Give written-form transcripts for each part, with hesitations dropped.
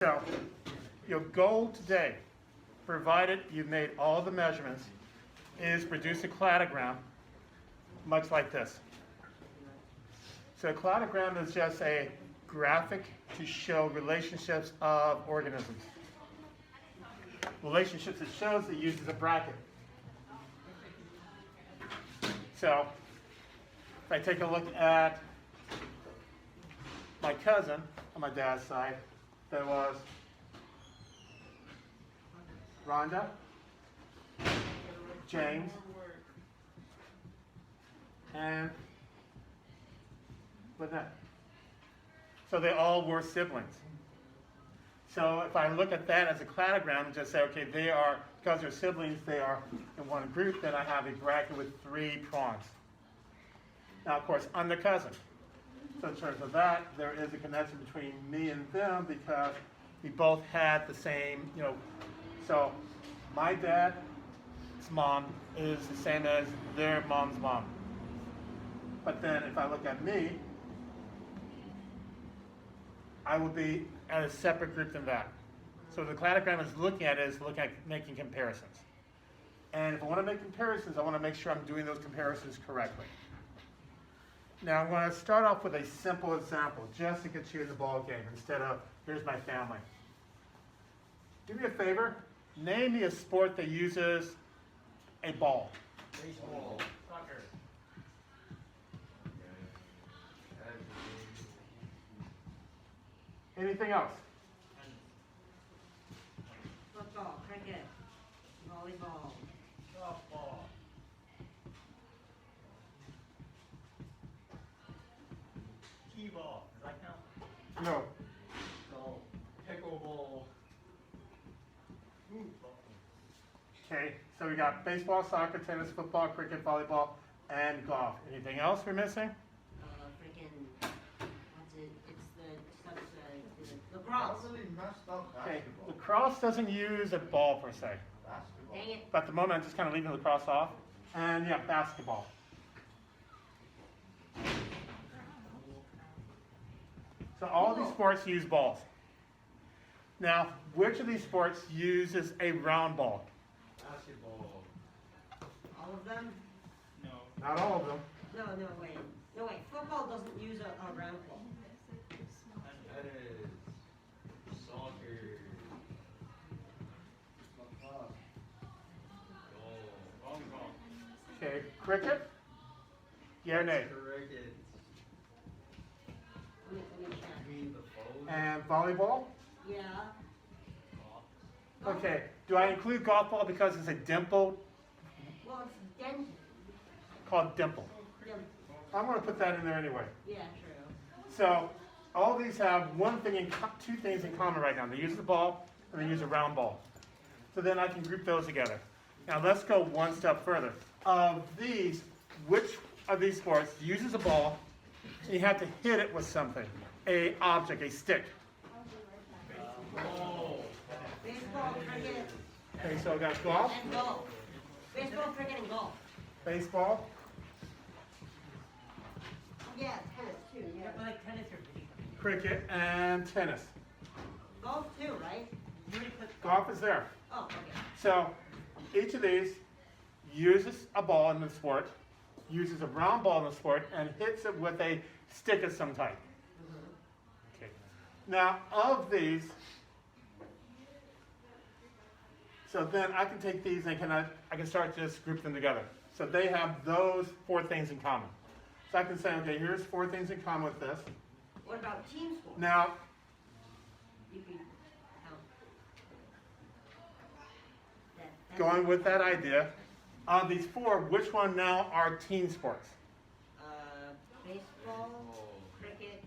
So your goal today, provided you've made all the measurements, is produce a cladogram much like this. So a cladogram is just a graphic to show relationships of organisms. Relationships it shows it uses a bracket. So if I take a look at my cousin on my dad's side, there was Rhonda, James, and Lynette. So they all were siblings. So if I look at that as a cladogram and just say, okay, they are, because they're siblings, they are in one group, then I have a bracket with 3 prongs. Now, of course, I'm the cousin. So in terms of that, there is a connection between me and them because we both had the same, so my dad's mom is the same as their mom's mom. But then if I look at me, I will be at a separate group than that. So the cladogram is looking at making comparisons. And if I want to make comparisons, I want to make sure I'm doing those comparisons correctly. Now I'm going to start off with a simple example, just to get you in the ball game instead of, here's my family. Do me a favor, name me a sport that uses a ball. Baseball. Soccer. Anything else? Football, cricket, volleyball. Softball. T-ball. Does that count? No. No. Pickleball. Okay, so we got baseball, soccer, tennis, football, cricket, volleyball, and golf. Anything else we're missing? Freaking, what's it? It's the lacrosse. Okay, lacrosse doesn't use a ball per se. Dang it. But at the moment, I'm just kind of leaving lacrosse off. And yeah, basketball. So all these sports use balls. Now, which of these sports uses a round ball? Basketball. All of them? No. Not all of them. No, wait. No, wait. Football doesn't use a round ball. That is soccer. Volleyball. Okay, cricket? Yeah or nay? Cricket. Let me check. You mean the phone? And volleyball? Yeah. Okay, do I include golf ball because it's a dimple Well, it's dented. called dimple? I'm going to put that in there anyway. Yeah, true. So all these have two things in common right now. They use the ball and they use a round ball. So then I can group those together. Now let's go one step further. Of these, which of these sports uses a ball and you have to hit it with something? A object, a stick. Baseball, cricket, Okay, so I got golf, and golf. Baseball, cricket, and golf. baseball, Yeah, tennis too. Yeah, but like tennis or cricket, and tennis. golf too, right? You already put Golf is there. Oh, okay. So each of these uses a ball in the sport, uses a round ball in the sport, and hits it with a stick of some type. Okay. Now of these, so then I can take these and I can start to just group them together. So they have those 4 things in common. So I can say, okay, here's 4 things in common with this. What about team sports? Now, You can count. That's going with that idea, of these 4, which one now are team sports? Baseball, cricket.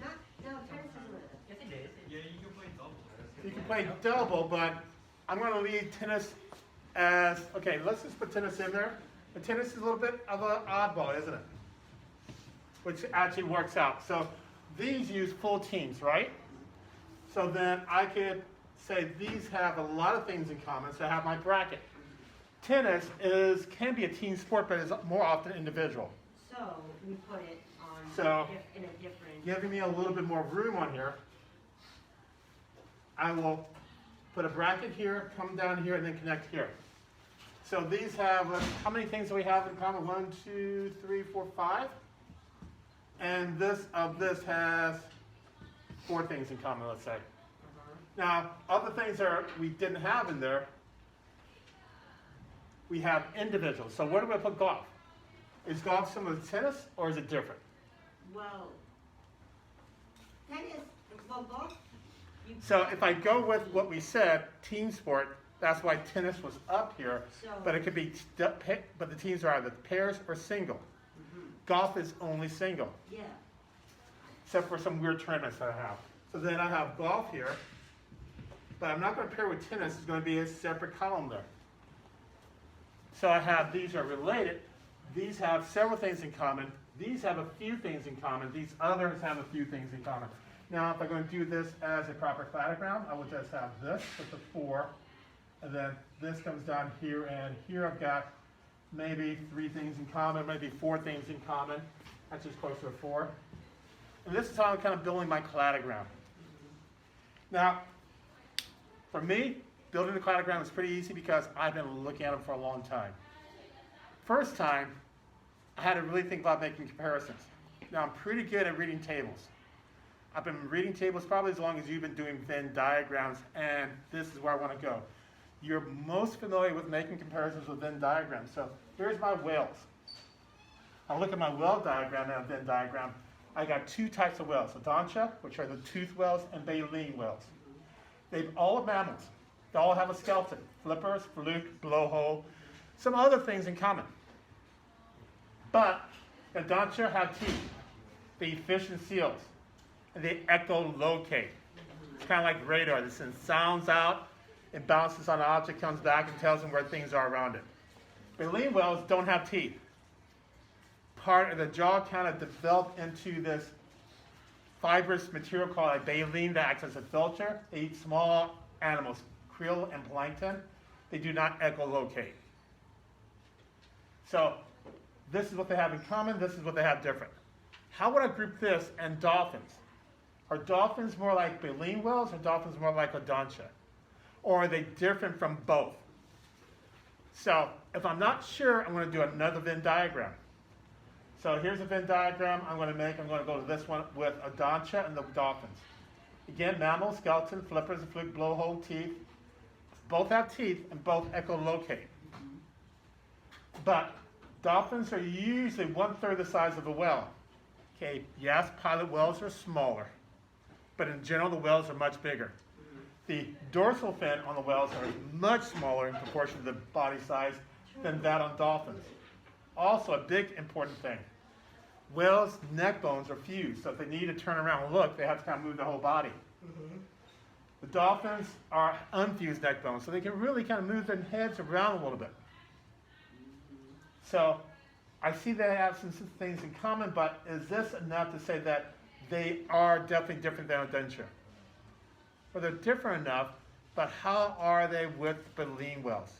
No, tennis isn't it? Yes, it is. Yeah, you can play double. You can play double, but I'm going to leave tennis as, okay, let's just put tennis in there. But tennis is a little bit of an oddball, isn't it? Which actually works out. So these use full teams, right? So then I could say these have a lot of things in common, so I have my bracket. Tennis can be a team sport, but is more often individual. So we put it on So, in a different. giving me a little bit more room on here, I will put a bracket here, come down here, and then connect here. So these have, how many things do we have in common? 1, 2, 3, 4, 5. And this has 4 things in common, let's say. Now, other things that we didn't have in there, we have individuals. So where do we put golf? Is golf similar to tennis, or is it different? Well, tennis, well, golf. So if I go with what we said, team sport, that's why tennis was up here. So, But it could be, but the teams are either pairs or single. Golf is only single, yeah. except for some weird tournaments that I have. So then I have golf here, but I'm not going to pair with tennis. It's going to be a separate column there. So I have, these are related. These have several things in common. These have a few things in common. These others have a few things in common. Now, if I'm going to do this as a proper cladogram, I will just have this with the 4, and then this comes down here, and here I've got maybe 3 things in common, maybe 4 things in common. That's just closer to 4. And this is how I'm kind of building my cladogram. Now, for me, building a cladogram is pretty easy because I've been looking at them for a long time. First time, I had to really think about making comparisons. Now, I'm pretty good at reading tables. I've been reading tables probably as long as you've been doing Venn diagrams, and this is where I want to go. You're most familiar with making comparisons with Venn diagrams. So here's my whales. I look at my whale diagram and a Venn diagram. I got 2 types of whales, Odontia, which are the toothed whales, and baleen whales. They've all are mammals. They all have a skeleton, flippers, fluke, blowhole, some other things in common. But Odontia have teeth. They eat fish and seals. And they echolocate. It's kind of like radar. This sends sounds out, it bounces on an object, comes back, and tells them where things are around it. Baleen whales don't have teeth. Part of the jaw kind of developed into this fibrous material called a baleen that acts as a filter. They eat small animals, krill and plankton. They do not echolocate. So this is what they have in common. This is what they have different. How would I group this and dolphins? Are dolphins more like baleen whales, or dolphins more like Odontia? Or are they different from both? So if I'm not sure, I'm going to do another Venn diagram. So here's a Venn diagram I'm going to make. I'm going to go to this one with Odontia and the dolphins. Again, mammals, skeleton, flippers, fluke, blowhole, teeth. Both have teeth and both echolocate. But dolphins are usually 1/3 the size of a whale. Okay, yes, pilot whales are smaller, but in general, the whales are much bigger. The dorsal fin on the whales are much smaller in proportion to the body size than that on dolphins. Also, a big important thing. Whales' neck bones are fused, so if they need to turn around and look, they have to kind of move the whole body. The dolphins are unfused neck bones, so they can really kind of move their heads around a little bit. So I see they have some things in common, but is this enough to say that they are definitely different than Odontia? Well, they're different enough, but how are they with baleen whales?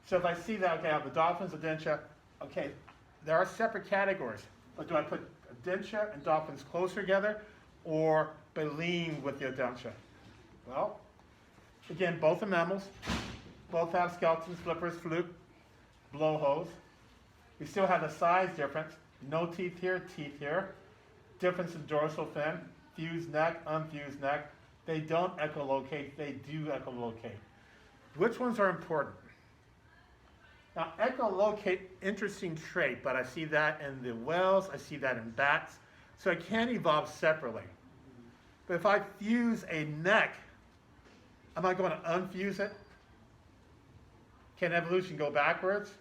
So if I see that, okay, I have the dolphins, Odontia, okay, there are separate categories, but do I put Odontia and dolphins closer together, or baleen with the Odontia? Well, again, both are mammals, both have skeletons, flippers, fluke, blowholes. We still have the size difference, no teeth here, teeth here, difference in dorsal fin, fused neck, unfused neck. They don't echolocate, they do echolocate. Which ones are important? Now, echolocate, interesting trait, but I see that in the whales, I see that in bats, so it can evolve separately. But if I fuse a neck, am I going to unfuse it? Can evolution go backwards?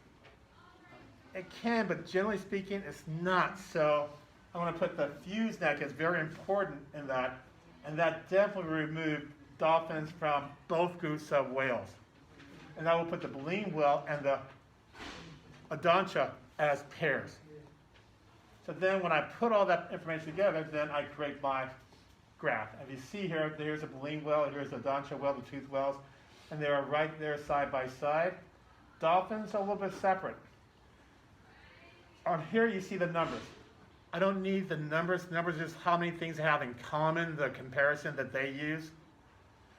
It can, but generally speaking, it's not. So I'm going to put the fused neck as very important in that, and that definitely removed dolphins from both groups of whales. And I will put the baleen whale and the Odontia as pairs. So then when I put all that information together, then I create my graph. And you see here, there's a baleen whale, here's the Odontia whale, the toothed whales, and they are right there side by side. Dolphins are a little bit separate. On here you see the numbers. I don't need the numbers. Numbers is how many things they have in common, the comparison that they use,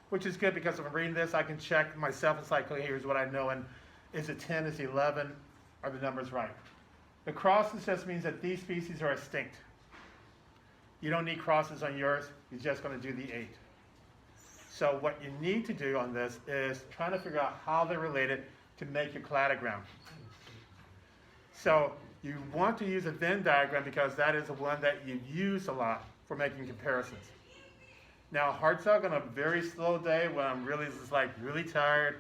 which is good because if I'm reading this, I can check myself. It's like, okay, here's what I know, and is it 10, is it 11, are the numbers right? The crosses just means that these species are extinct. You don't need crosses on yours, you're just going to do the 8. So what you need to do on this is try to figure out how they're related to make your cladogram. So you want to use a Venn diagram because that is the one that you use a lot for making comparisons. Now, hard suck on a very slow day when I'm really just like really tired,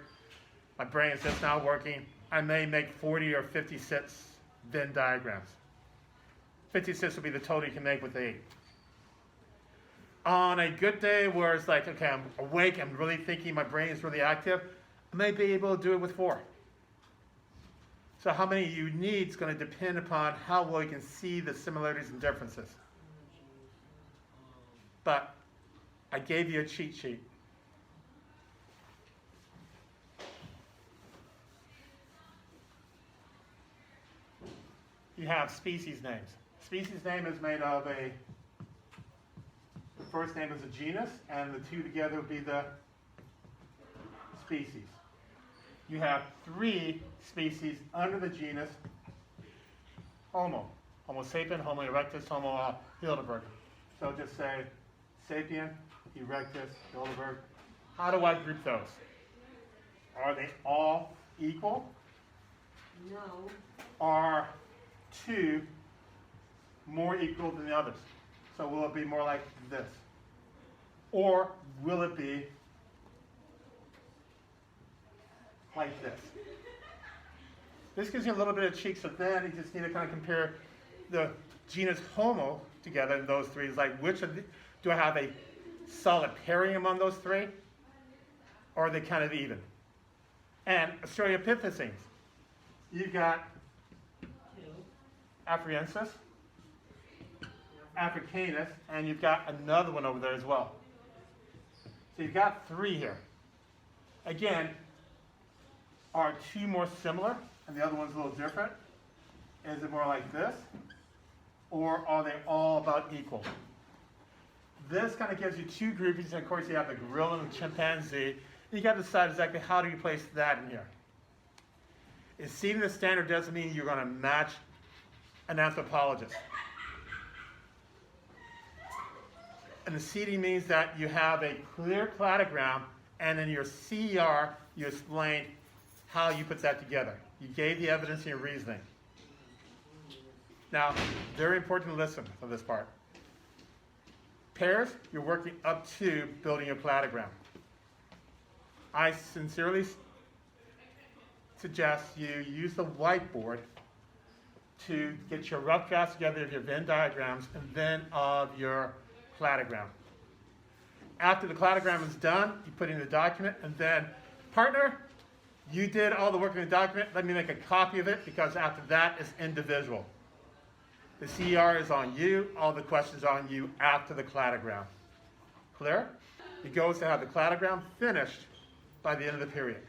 my brain is just not working, I may make 40 or 56 Venn diagrams. 56 will be the total you can make with 8. On a good day where it's like, okay, I'm awake, I'm really thinking, my brain is really active, I may be able to do it with 4. So how many you need is going to depend upon how well you can see the similarities and differences. But I gave you a cheat sheet. You have species names. Species name is made of the first name is a genus, and the two together would be the species. You have 3 species under the genus Homo. Homo sapien, Homo erectus, Homo heidelberg. So just say sapien, erectus, heidelberg. How do I group those? Are they all equal? No. Are 2 more equal than the others? So will it be more like this? Or will it be like this? This gives you a little bit of cheek, so then you just need to kind of compare the genus Homo together in those 3. It's like, which of the, do I have a solid pairing among those 3? Or are they kind of even? And Australopithecines, you've got 2. Afriensis, Africanus, and you've got another one over there as well. So you've got 3 here. Again, are 2 more similar and the other one's a little different? Is it more like this? Or are they all about equal? This kind of gives you 2 groupings, and of course you have the gorilla and the chimpanzee. You got to decide exactly how do you place that in here. Exceeding the standard doesn't mean you're going to match an anthropologist. And the seeding means that you have a clear cladogram, and in your CER, you explain how you put that together. You gave the evidence in your reasoning. Now, very important to listen for this part. Pairs, you're working up to building your cladogram. I sincerely suggest you use the whiteboard to get your rough drafts together of your Venn diagrams and then of your cladogram. After the cladogram is done, you put in the document, and then, partner, you did all the work in the document. Let me make a copy of it, because after that it's individual. The CER is on you, all the questions are on you after the cladogram. Clear? Your goal is to have the cladogram finished by the end of the period.